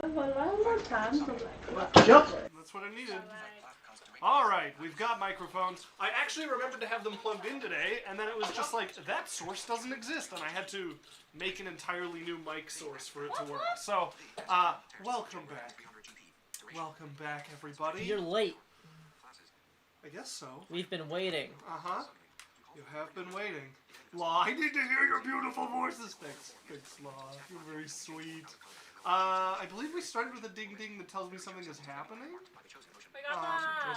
Yep. That's what I needed. Alright, we've got microphones. I actually remembered to have them plugged in today, and then it was just like, that source doesn't exist, and I had to make an entirely new mic source for it to work. So, welcome back. Welcome back, everybody. You're late. I guess so. We've been waiting. Uh-huh. You have been waiting. Law, I need to hear your beautiful voices. Thanks, Law. You're very sweet. I believe we started with a ding-ding that tells me something is happening. We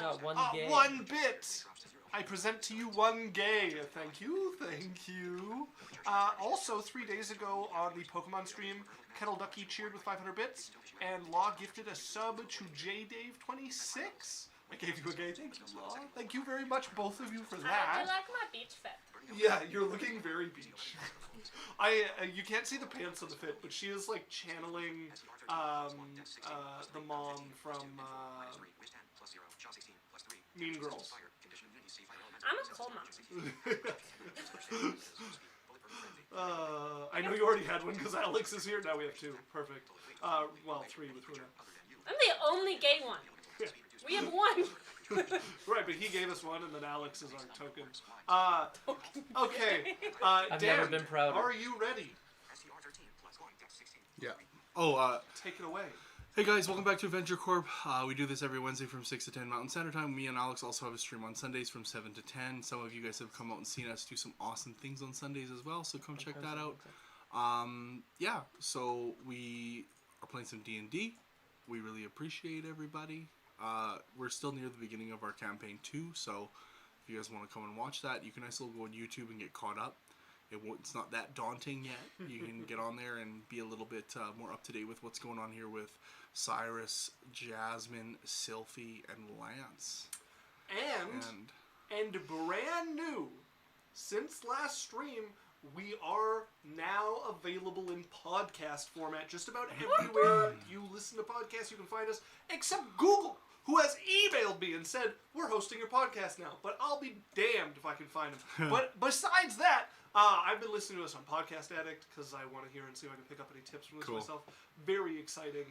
got one gay. 1 bit. I present to you 1 gay. Thank you. Also, 3 days ago on the Pokemon stream, Kettle Ducky cheered with 500 bits, and Law gifted a sub to JDave26. I gave you a gay. Thank you, Law. Thank you very much, both of you, for that. I like my beach fit. Yeah, you're looking very beach. You can't see the pants on the fit, but she is like channeling the mom from Mean Girls. I'm a coal mom. I know you already had one because Alex is here. Now we have 2. Perfect. Well, 3 with Runa. I'm the only gay one. We have 1. Right, but he gave us 1, and then Alex is our token. Okay. I've Dan, never been prouder. Are you ready? Yeah. Oh, Take it away. hey guys, welcome back to Adventure Corp. We do this every Wednesday from 6 to 10 Mountain Standard Time. Me and Alex also have a stream on Sundays from 7 to 10. Some of you guys have come out and seen us do some awesome things on Sundays as well, so come check that out. Yeah, so we are playing some D&D. We really appreciate everybody. We're still near the beginning of our campaign too, so if you guys want to come and watch that, you can also go on YouTube and get caught up. It's not that daunting yet. You can get on there and be a little bit more up to date with what's going on here with Cyrus, Jasmine, Sylphie, and Lance. And brand new, since last stream, we are now available in podcast format. Just about everywhere you listen to podcasts, you can find us, except Google, who has emailed me and said, we're hosting your podcast now, but I'll be damned if I can find them. But besides that, I've been listening to us on Podcast Addict because I want to hear and see if I can pick up any tips from this myself. Very exciting.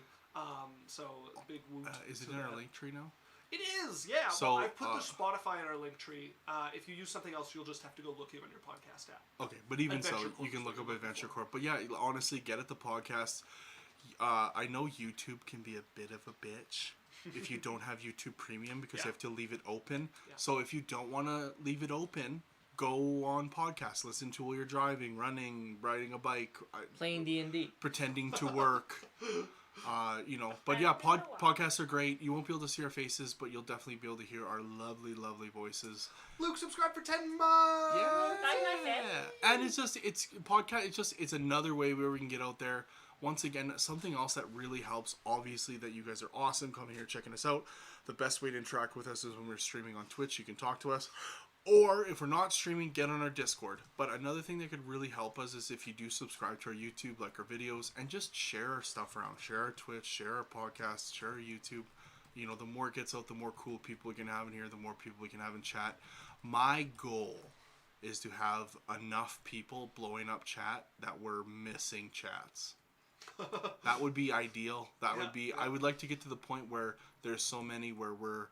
So, big whoop. Is it in our link tree now? It is, yeah. So, well, I put the Spotify in our link tree. If you use something else, you'll just have to go look it on your podcast app. Okay, but even Adventure so, Corp you can look up Adventure Corp. But yeah, honestly, get at the podcast. I know YouTube can be a bit of a bitch if you don't have YouTube Premium because you have to leave it open. Yeah. So if you don't want to leave it open, go on podcast. Listen to while you're driving, running, riding a bike, Playing D&D. pretending to work. But yeah, podcasts are great. You won't be able to see our faces, but you'll definitely be able to hear our lovely, lovely voices. Luke, subscribe for 10 months. Yeah, and it's another way where we can get out there. Once again, something else that really helps. Obviously, that you guys are awesome coming here checking us out. The best way to interact with us is when we're streaming on Twitch. You can talk to us. Or if we're not streaming, get on our Discord. But another thing that could really help us is if you do subscribe to our YouTube, like our videos, and just share our stuff around. Share our Twitch, share our podcasts, share our YouTube. You know, the more it gets out, the more cool people we can have in here, the more people we can have in chat. My goal is to have enough people blowing up chat that we're missing chats. That would be ideal. I would like to get to the point where there's so many where we're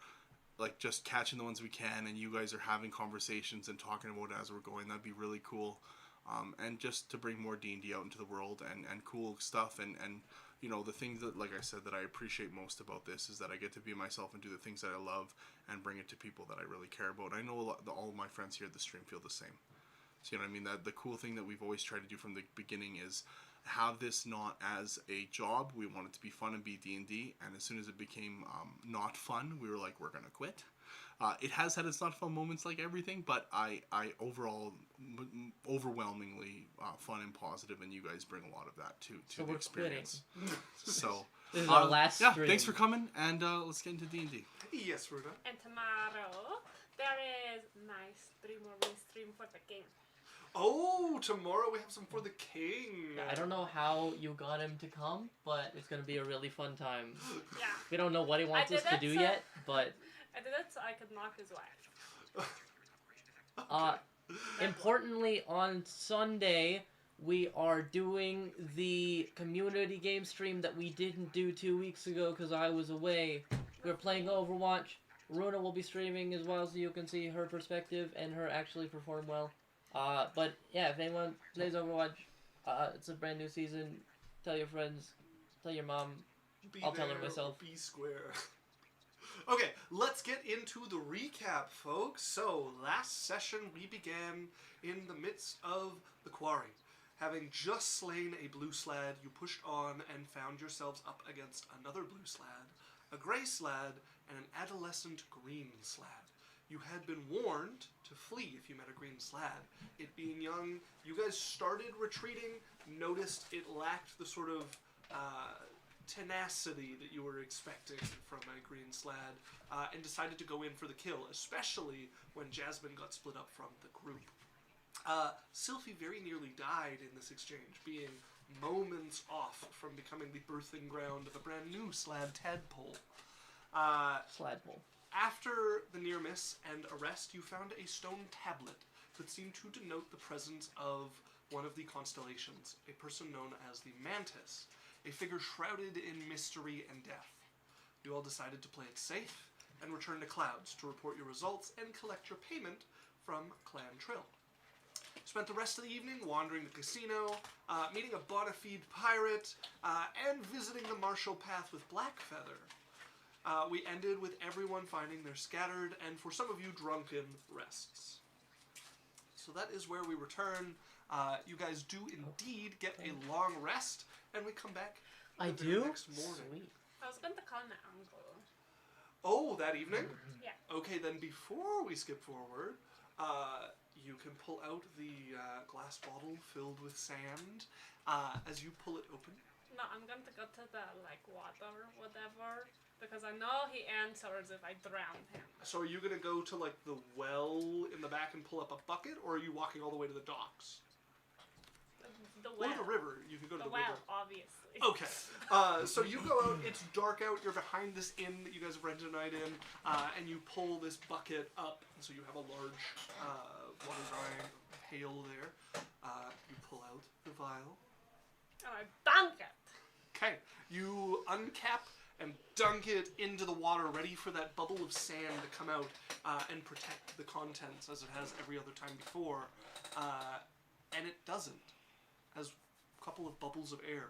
like just catching the ones we can and you guys are having conversations and talking about it as we're going. That'd be really cool. And just to bring more D&D out into the world and cool stuff and you know, the things that, like I said, that I appreciate most about this is that I get to be myself and do the things that I love and bring it to people that I really care about. I know all of my friends here at the stream feel the same. So, you know what I mean? That the cool thing that we've always tried to do from the beginning is have this not as a job. We want it to be fun and be D&D, and as soon as it became not fun, we were like, we're gonna quit. It has had its not fun moments like everything, but I overall overwhelmingly fun and positive, and you guys bring a lot of that to the experience. So this is our last stream. Thanks for coming, and let's get into D&D. Yes, Ruda. And tomorrow there is my stream for the king. Oh, tomorrow we have some for the king. I don't know how you got him to come, but it's going to be a really fun time. Yeah. We don't know what he wants us to do yet, but... I did it so I could knock his wife. Importantly, on Sunday, we are doing the community game stream that we didn't do 2 weeks ago because I was away. We're playing Overwatch. Runa will be streaming as well, so you can see her perspective and her actually perform well. But yeah, if anyone plays Overwatch, it's a brand new season. Tell your friends, tell your mom. I'll tell her myself. Be square. Okay, let's get into the recap, folks. So, last session we began in the midst of the quarry. Having just slain a blue slad, you pushed on and found yourselves up against another blue slad, a grey slad, and an adolescent green slad. You had been warned to flee if you met a green slad. It being young, you guys started retreating, noticed it lacked the sort of tenacity that you were expecting from a green slad, and decided to go in for the kill, especially when Jasmine got split up from the group. Sylphie very nearly died in this exchange, being moments off from becoming the birthing ground of a brand new slad tadpole. Sladpole. After the near miss and arrest, you found a stone tablet that seemed to denote the presence of one of the constellations, a person known as the Mantis, a figure shrouded in mystery and death. You all decided to play it safe and return to Clouds to report your results and collect your payment from Clan Trill. Spent the rest of the evening wandering the casino, meeting a bona fide pirate, and visiting the martial path with Blackfeather. We ended with everyone finding their scattered, and for some of you, drunken rests. So that is where we return. You guys do indeed get a long rest, and we come back I the do? next morning. Sweet. I was going to call my uncle. Oh, that evening? Yeah. Okay, then before we skip forward, you can pull out the glass bottle filled with sand. As you pull it open. No, I'm going to go to the, water or whatever, because I know he answers if I drown him. So are you going to go to, the well in the back and pull up a bucket, or are you walking all the way to the docks? The well. Or the river. You can go to the well, river. obviously. Okay. So you go out, it's dark out, you're behind this inn that you guys have rented a night in, and you pull this bucket up, so you have a large water drying pail there. You pull out the vial. And I dunk it. Okay. You uncap and dunk it into the water, ready for that bubble of sand to come out and protect the contents as it has every other time before. And it doesn't. Has a couple of bubbles of air.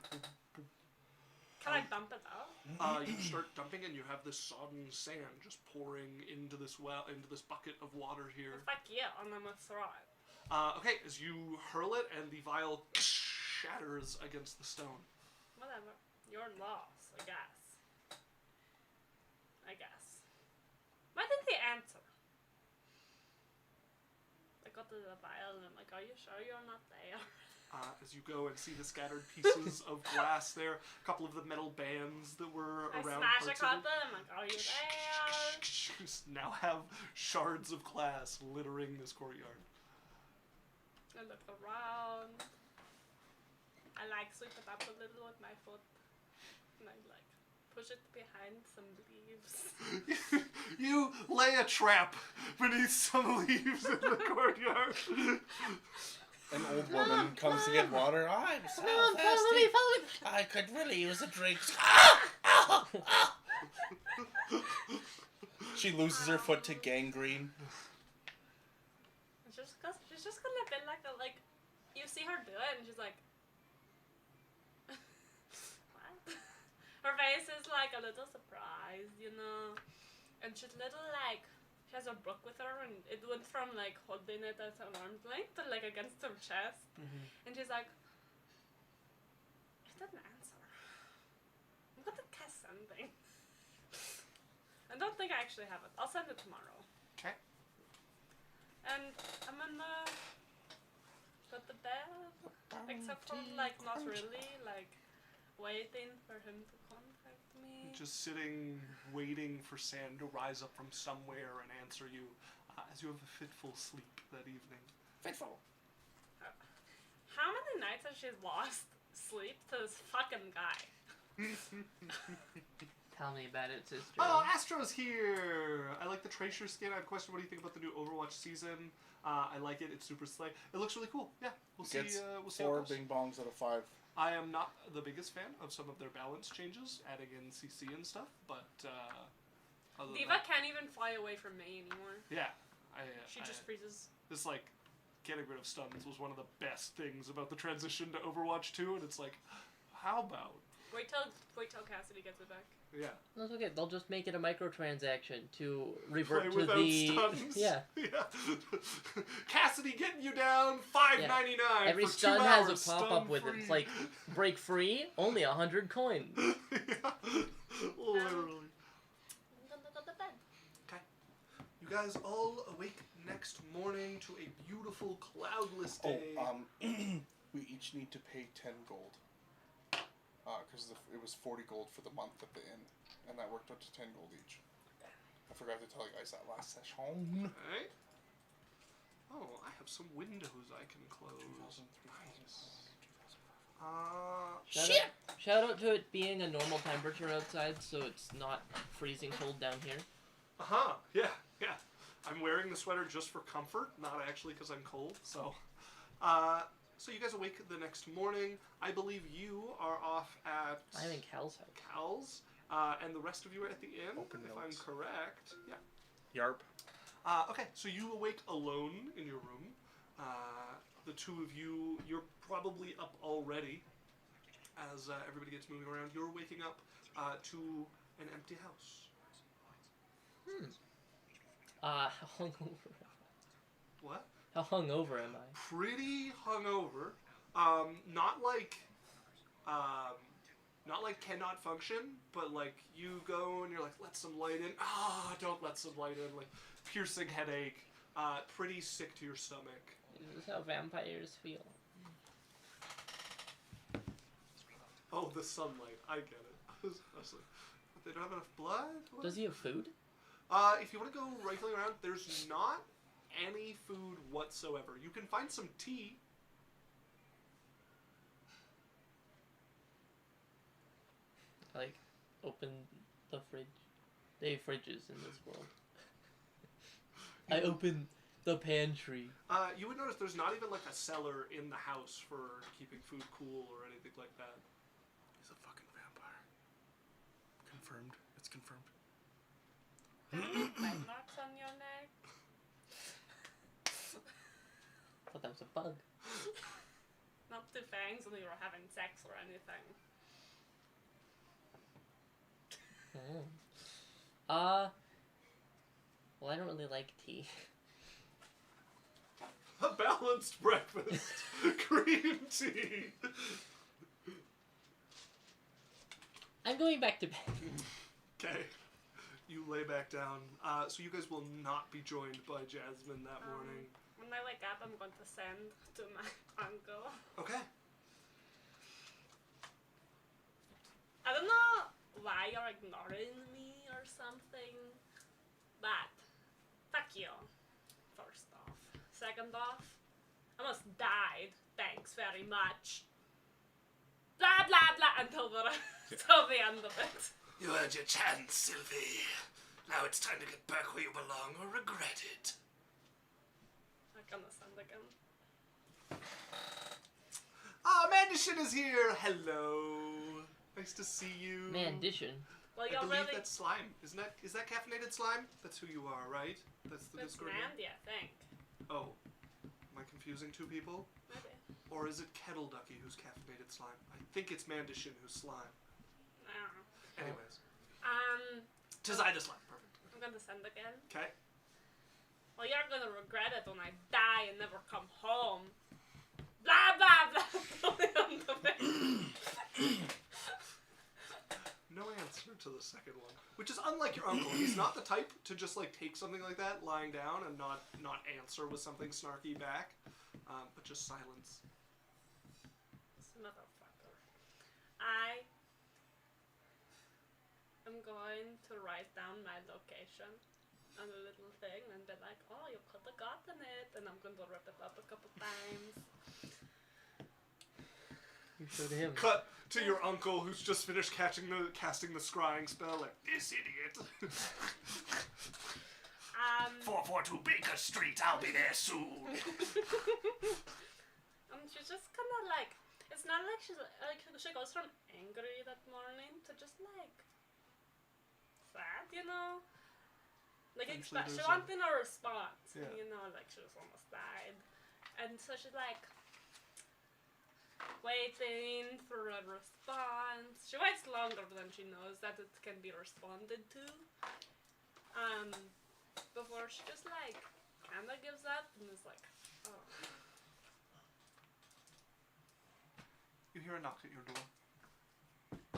Can I dump it out? You start dumping, and you have this sodden sand just pouring into this bucket of water here. Fuck yeah, and I'm gonna throw it. Okay, as you hurl it, and the vial shatters against the stone. Whatever. Your loss, I guess. Why didn't he answer? I got to the vial, and I'm like, are you sure you're not there? As you go and see the scattered pieces of glass there, a couple of the metal bands that were around. I smash a parts of couple, I'm like, are you there? You now have shards of glass littering this courtyard. I look around. I sweep it up a little with my foot. And I push it behind some leaves. You lay a trap beneath some leaves in the courtyard. An old woman comes to get water. Oh, I'm so thirsty. Follow me. I could really use a drink. She loses her foot to gangrene. She's just gonna be like, you see her do it, and she's like, what? Her face is a little surprised, and she's she has a book with her, and it went from holding it at an arm's length to against her chest, and she's like, it didn't answer. I'm gonna cast something. I don't think I actually have it. I'll send it tomorrow. Okay. And I'm gonna go to bed, except for not really, waiting for him to contact me. Just sitting, waiting for sand to rise up from somewhere and answer you as you have a fitful sleep that evening. Fitful. How many nights has she lost sleep to this fucking guy? Tell me about it, sister. Oh, Astro's here! I like the Tracer skin. I have a question. What do you think about the new Overwatch season? I like it. It's super slay. It looks really cool. Yeah, we'll see. We'll see. 4 bing bongs out of 5. I am not the biggest fan of some of their balance changes, adding in CC and stuff, but other than Diva that, can't even fly away from me anymore. yeah, She just freezes. This like getting rid of stuns was one of the best things about the transition to Overwatch 2, and it's like, how about? Wait till Cassidy gets it back. Yeah. That's okay. They'll just make it a microtransaction to revert Play to without the stuns. yeah. Cassidy getting you down $5.99. Every for 2 stun hours, has a pop up with it. stun-free. It's like break free, only 100 coins. Yeah. Literally. I'm gonna go to bed. Okay. You guys all awake next morning to a beautiful cloudless day. We each need to pay 10 gold. Because it was 40 gold for the month at the inn, and that worked out to 10 gold each. I forgot to tell you guys that last session. Okay. Oh, I have some windows I can close. Nice. Shout out to it being a normal temperature outside, so it's not freezing cold down here. Uh-huh. Yeah. I'm wearing the sweater just for comfort, not actually because I'm cold. So, so you guys awake the next morning. I believe you are off at I'm in Cal's house. Cal's, and the rest of you are at the inn, Open if notes. I'm correct. Yeah. Yarp. Okay, so you awake alone in your room. The two of you, you're probably up already as everybody gets moving around. You're waking up to an empty house. How hungover? What? How hungover am I? Pretty hungover. Not like cannot function, but like you go and you're like, let some light in. Don't let some light in. Like piercing headache. Pretty sick to your stomach. Is this how vampires feel? Oh, the sunlight. I get it. I was like, they don't have enough blood? What? Does he have food? If you want to go rifling around, there's not any food whatsoever. You can find some tea. Like, open the fridge. They have fridges in this world. I open the pantry. You would notice there's not even like a cellar in the house for keeping food cool or anything like that. He's a fucking vampire. Confirmed. It's confirmed. Bite marks on your neck. Thought that was a bug. Not two fangs when you were having sex or anything. Well, I don't really like tea. A balanced breakfast. Green tea. I'm going back to bed. Okay. You lay back down. So you guys will not be joined by Jasmine that morning. When I wake up, I'm going to send to my uncle. Okay. I don't know why you're ignoring me or something, but fuck you, first off. Second off, I almost died, thanks very much. Blah blah blah until the end of it. You had your chance, Sylvie. Now it's time to get back where you belong or regret it. I'm gonna send again. Mandishin is here. Hello. Nice to see you. Mandition. Well, I you're believe really... that's slime. Is that caffeinated slime? That's who you are, right? That's the It's Discord name? Mandy, I think. Oh. Am I confusing two people? Maybe. Or is it Kettle Ducky who's caffeinated slime? I think it's Mandishin who's slime. I don't know. Anyways. Um, I the slime. Perfect. I'm gonna send again. Okay. Well, you're gonna regret it when I die and never come home. Blah blah blah. No answer to the second one. Which is unlike your uncle. He's not the type to just like take something like that lying down and not answer with something snarky back. But just silence. This motherfucker. I am going to write down my location on a little thing and be like, oh, you could have gotten it, and I'm going to rip it up a couple times. You showed him. Cut to your uncle who's just finished casting the scrying spell. Like, this idiot. 442 Baker Street. I'll be there soon. She's just kind of like. It's not like she's like she goes from angry that morning to just like sad, you know. Like she wanted a response, yeah. you know, like she was almost died, and so she's like waiting for a response. She waits longer than she knows that it can be responded to. Before she just like kind of gives up and is like, oh. You hear a knock at your door.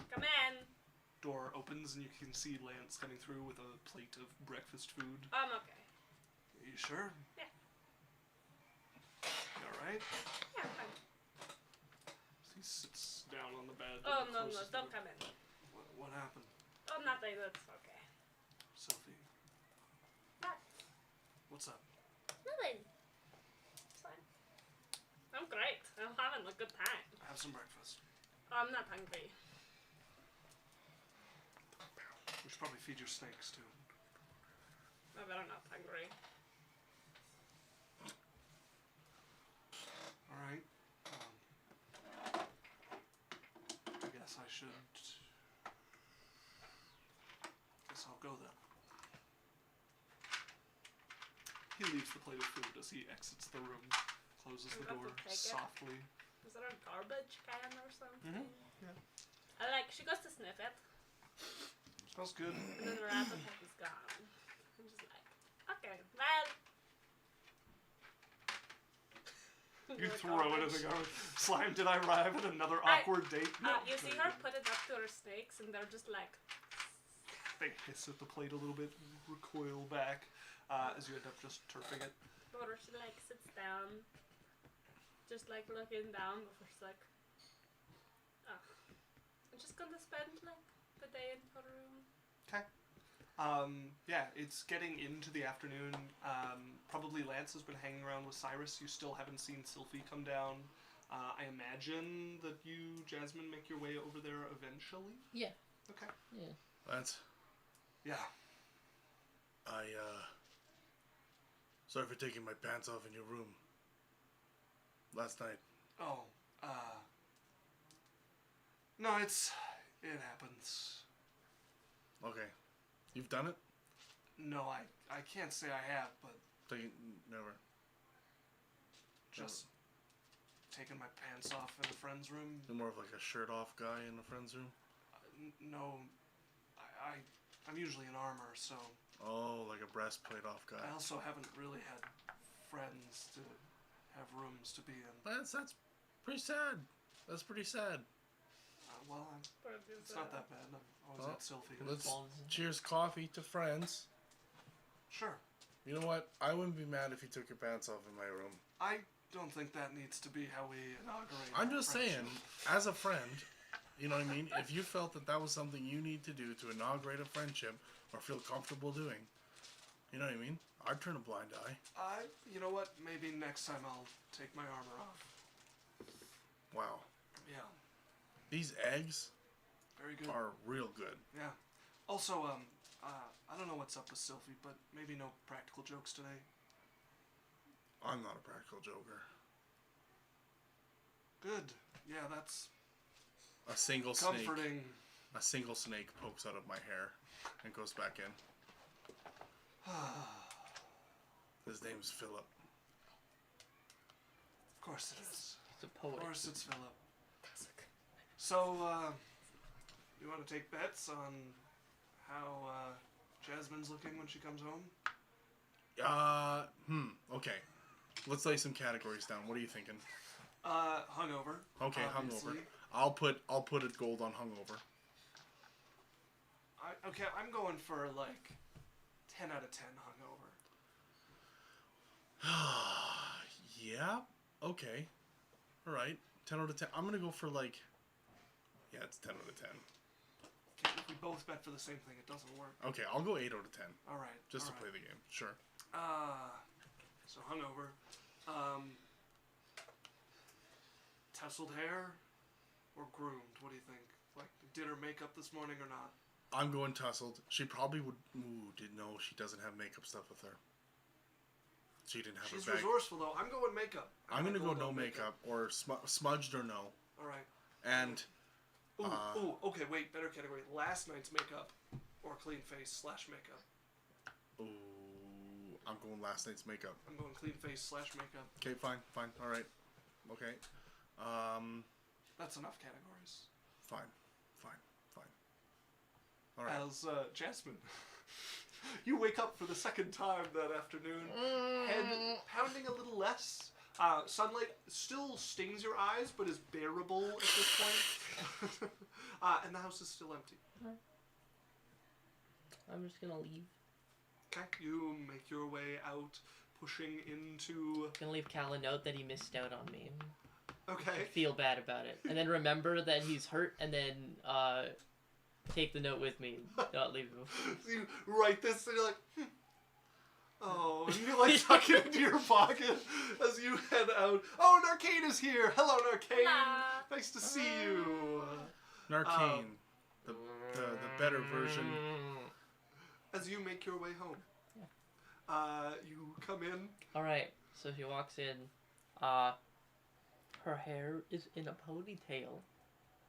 Come in. Door opens and you can see Lance coming through with a plate of breakfast food. I'm okay. Are you sure? Yeah. You alright? Yeah, I'm fine. He sits down on the bed. Oh, no, don't come in. What happened? Oh, nothing, that's okay. Sophie. What? What's up? Nothing. It's fine. I'm great. I'm having a good time. Have some breakfast. I'm not hungry. We should probably feed your snakes, too. I bet I'm not hungry. Alright. I guess I should... Guess I'll go then. He leaves the plate of food as he exits the room, closes the door softly. Is there a garbage can or something? Yeah. She goes to sniff it. Smells good. And then the rabbit pack is gone. I'm just like, okay, well. You throw it in the garbage. Slime, did I arrive at another awkward date? No. You see her put it up to her snakes and they're just like... They hiss at the plate a little bit, recoil back, as you end up just turfing it. Or she like sits down, just like looking down before she's like, oh, I'm just gonna spend like the day in her room. Okay. Yeah, it's getting into the afternoon. Probably Lance has been hanging around with Cyrus. You still haven't seen Sylphie come down. I imagine that you, Jasmine, make your way over there eventually? Yeah. Okay. Yeah. Lance? Yeah. Sorry for taking my pants off in your room. Last night. Oh, no, it happens. Okay. You've done it? No, I can't say I have, but... Never. Just taking my pants off in a friend's room. You're more of like a shirt-off guy in a friend's room? No, I'm usually in armor, so... Oh, like a breastplate-off guy. I also haven't really had friends to have rooms to be in. That's pretty sad. That's pretty sad. Well, it's not that bad. I'm always at Sylphie. Let's cheers coffee to friends. Sure. You know what? I wouldn't be mad if you took your pants off in my room. I don't think that needs to be how we inaugurate. I'm just saying, as a friend, you know what I mean? If you felt that was something you need to do to inaugurate a friendship or feel comfortable doing, you know what I mean? I'd turn a blind eye. You know what? Maybe next time I'll take my armor off. Wow. Yeah. These eggs very good. Are real good. Yeah. Also, I don't know what's up with Sylphie, but maybe no practical jokes today. I'm not a practical joker. Good. Yeah, that's a single comforting. A single snake pokes out of my hair and goes back in. His name's Philip. Of course it is. He's a poet. Of course it's Philip. So, you want to take bets on how Jasmine's looking when she comes home? Okay. Let's lay some categories down. What are you thinking? Hungover. Okay, obviously. Hungover. I'll put a gold on hungover. I'm going for like 10 out of 10 hungover. Yeah. Okay. All right. 10 out of 10. I'm gonna go for like. Yeah, it's 10 out of 10. Okay, if we both bet for the same thing, it doesn't work. Okay, I'll go 8 out of 10. All right. Just to play the game. Sure. So hungover. Tousled hair. or groomed? What do you think? Like, did her makeup this morning or not? I'm going tussled. She probably would. Didn't know she doesn't have makeup stuff with her. She didn't have She's her bag. resourceful though. I'm going makeup. I'm gonna go no makeup or smudged or no. All right. And. Okay. Wait. Better category. Last night's makeup or clean face / makeup. Ooh, I'm going last night's makeup. I'm going clean face / makeup. Okay, fine. All right. Okay. That's enough categories. Fine. All right. As Jasmine, you wake up for the second time that afternoon, head pounding a little less. Sunlight still stings your eyes, but is bearable at this point. And the house is still empty. I'm just gonna leave. Okay, you make your way out, pushing into... Gonna leave Cal a note that he missed out on me. Okay. I feel bad about it. And then remember that he's hurt, and then take the note with me, not leave him. So you write this, and you're like, Oh, and you like tuck it into your pocket as you head out. Oh, Narcane is here! Hello, Narcane! Hola. Nice to see you! Narcane, the better version. As you make your way home. Yeah. You come in. Alright, so she walks in. Her hair is in a ponytail.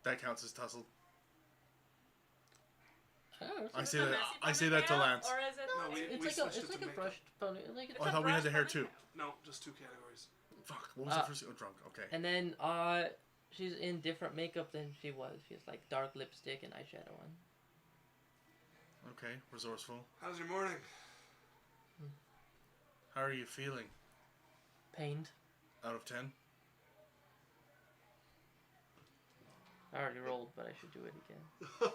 That counts as tussled. Oh, I Is say it a that. messy I say that to ponytail, Lance. Or is it? No, we it's switched like it to a makeup. brushed pony. Like Oh, I thought we had the hair too. No, just 2 categories. Fuck. What was the first? Oh, drunk. Okay. And then she's in different makeup than she was. She has like dark lipstick and eyeshadow on. Okay. Resourceful. How's your morning? How are you feeling? Pained. Out of 10? I already rolled, but I should do it again.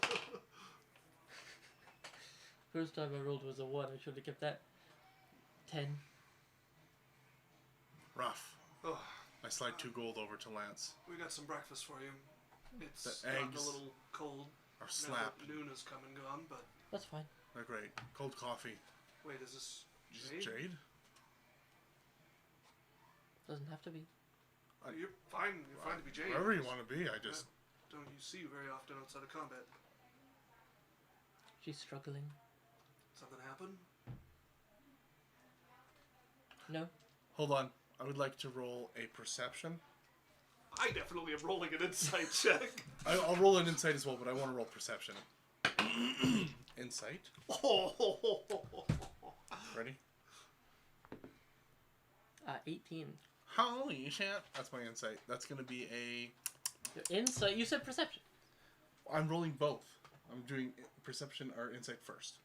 First time I rolled was a 1. I should have kept that. 10. Rough. Oh, I slide 2 gold over to Lance. we got some breakfast for you. It's The gotten eggs a little cold. Are Now slapped. that noon has come and gone, but... That's fine. They're great. Cold coffee. Wait, is this Is Jade? it Jade? Doesn't have to be. You're fine. You're fine to be Jade. Wherever you want to be, I just... Don't you see you very often outside of combat. She's struggling. Something happened? No. Hold on. I would like to roll a perception. I definitely am rolling an insight check. I'll roll an insight as well, but I want to roll perception. Insight. Ready? 18. Holy shit. That's my insight. That's going to be a... Your insight. You said perception. I'm rolling both. I'm doing perception or insight first.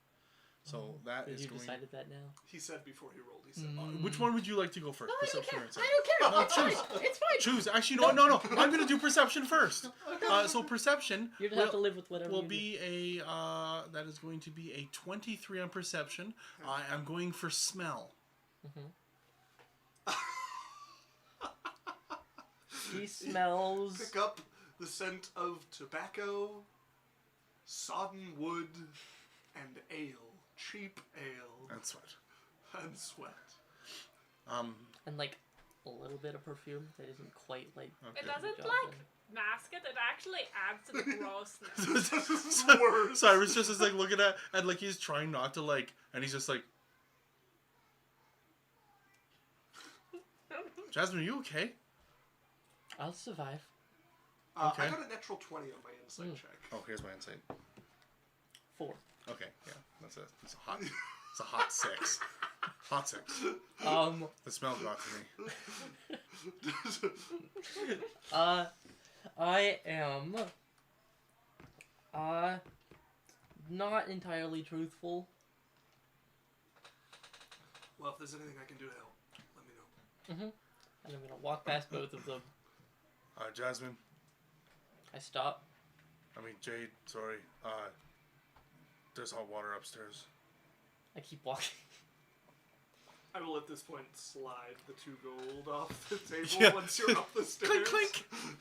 So that is You going... decided that now. He said before he rolled, he said... Which one would you like to go first? No, I don't Perception care. or insight? I don't care. No, It's choose. fine. It's fine. Choose. Actually, no. I'm going to do perception first. So perception You just have to live with whatever will you be a... that is going to be a 23 on perception. I am going for smell. He smells... Pick up the scent of tobacco, sodden wood, and ale. Cheap ale. And sweat. And sweat. And like a little bit of perfume that isn't quite like... Okay. It doesn't Job like done. mask it. It actually adds to the grossness. This is worse. Cyrus just is like looking at, and like he's trying not to like, and he's just like, Jasmine, are you okay? I'll survive. Okay. I got a natural 20 on my insight check. Oh, here's my insight. 4. Okay, yeah, that's a hot 6. Hot 6. The smell got to me. I am... not entirely truthful. Well, if there's anything I can do to help, let me know. And I'm gonna walk past both of them. Jasmine, I stop. Jade, sorry. There's hot water upstairs. I keep walking. I will at this point slide the 2 gold off the table Yeah. once you're up the stairs. Clink, clink. I'm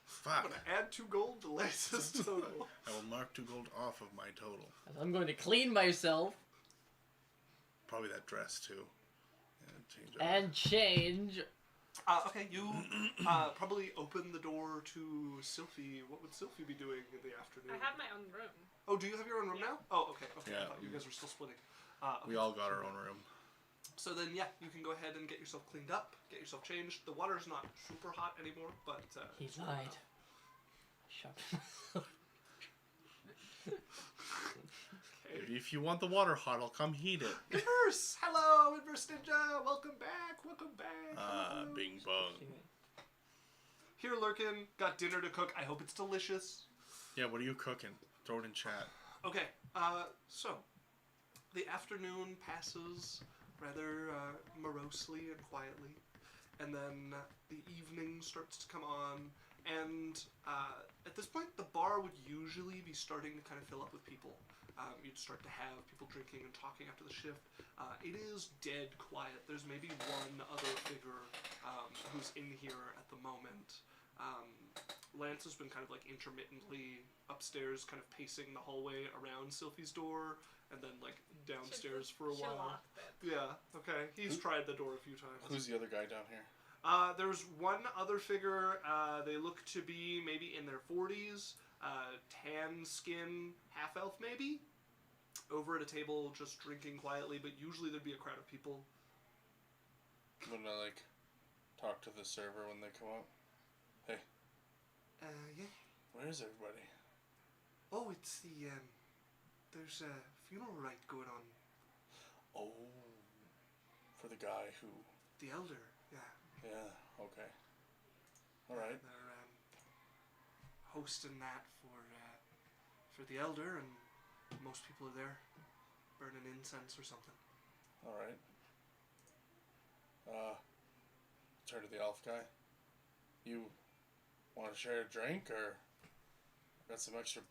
Fuck. gonna add 2 gold to Lance's total. I will mark 2 gold off of my total. I'm going to clean myself Probably that dress too. Yeah, change it. and change. Okay, you probably open the door to Sylphie. What would Sylphie be doing in the afternoon? I have my own room. Oh, do you have your own room now? Oh, okay. Yeah. I thought you guys were still splitting. We all got our own room. So then, yeah, you can go ahead and get yourself cleaned up, get yourself changed. The water's not super hot anymore, but... He it's lied. warm enough. Shut Okay. If you want the water hot, I'll come heat it. Inverse! Hello, Inverse Ninja! Welcome back! Welcome back! Hello. Bing bong. Here, Lurkin, got dinner to cook. I hope it's delicious. Yeah, what are you cooking? Throw it in chat. Okay, so the afternoon passes rather morosely and quietly, and then the evening starts to come on, and at this point the bar would usually be starting to kind of fill up with people. You'd start to have people drinking and talking after the shift. It is dead quiet. There's maybe one other figure who's in here at the moment. Lance has been kind of like intermittently upstairs, kind of pacing the hallway around Sylphie's door, and then like downstairs for a She while. locked it. Yeah, okay. He's tried the door a few times. Who's the other guy down here? There's one other figure. They look to be maybe in their 40s, tan skin, half elf maybe, over at a table just drinking quietly. But usually there'd be a crowd of people. I'm gonna like talk to the server when they come up. Hey, Yeah. where's everybody? Oh, it's the there's a funeral rite going on. Oh, for the guy who. The elder. Yeah. Yeah. Okay. All right. They're hosting that for the elder, and most people are there burning incense or something. All right. Turn to the elf guy. You want to share a drink, or got some extra,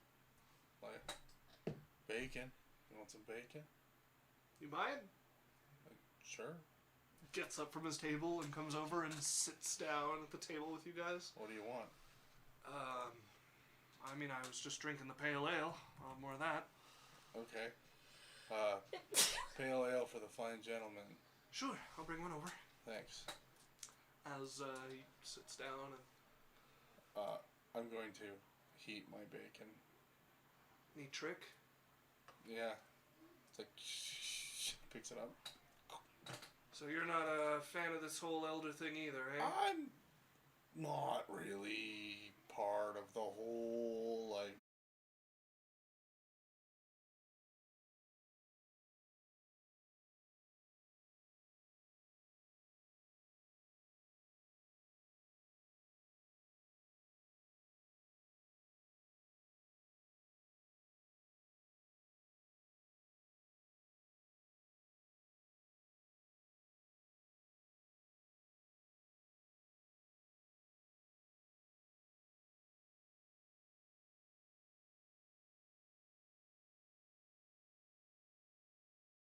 like, bacon? You want some bacon? You mind? Sure. Gets up from his table and comes over and sits down at the table with you guys. What do you want? I mean, I was just drinking the pale ale. I'll have more of that. Okay. Pale ale for the fine gentleman. Sure, I'll bring one over. Thanks. As he sits down and... I'm going to heat my bacon. Neat trick. Yeah. It's like, picks it up. So you're not a fan of this whole elder thing either, eh? I'm not really part of the whole, like,